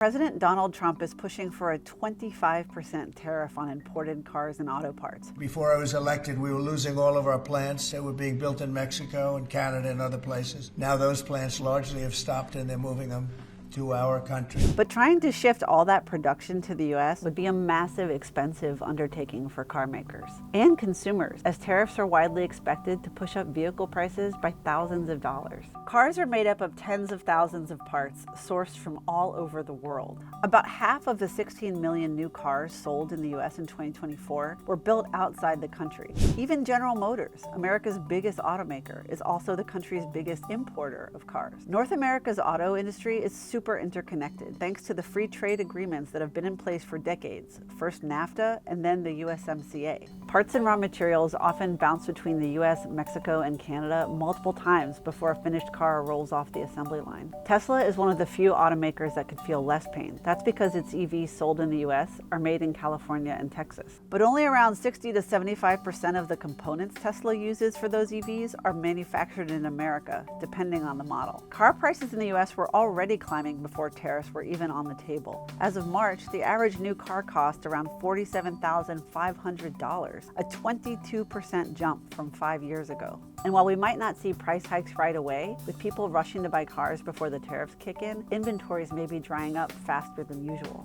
President Donald Trump is pushing for a 25% tariff on imported cars and auto parts. Before I was elected, we were losing all of our plants. They were being built in Mexico and Canada and other places. Now those plants largely have stopped and they're moving them to our country. But trying to shift all that production to the U.S. would be a massive, expensive undertaking for car makers and consumers, as tariffs are widely expected to push up vehicle prices by thousands of dollars. Cars are made up of tens of thousands of parts sourced from all over the world. About half of the 16 million new cars sold in the U.S. in 2024 were built outside the country. Even General Motors, America's biggest automaker, is also the country's biggest importer of cars. North America's auto industry is super interconnected, thanks to the free trade agreements that have been in place for decades, first NAFTA and then the USMCA. Parts and raw materials often bounce between the US, Mexico, and Canada multiple times before a finished car rolls off the assembly line. Tesla is one of the few automakers that could feel less pain. That's because its EVs sold in the US are made in California and Texas. But only around 60 to 75% of the components Tesla uses for those EVs are manufactured in America, depending on the model. Car prices in the US were already climbing before tariffs were even on the table. As of March, the average new car cost around $47,500, a 22% jump from 5 years ago. And while we might not see price hikes right away, with people rushing to buy cars before the tariffs kick in, inventories may be drying up faster than usual.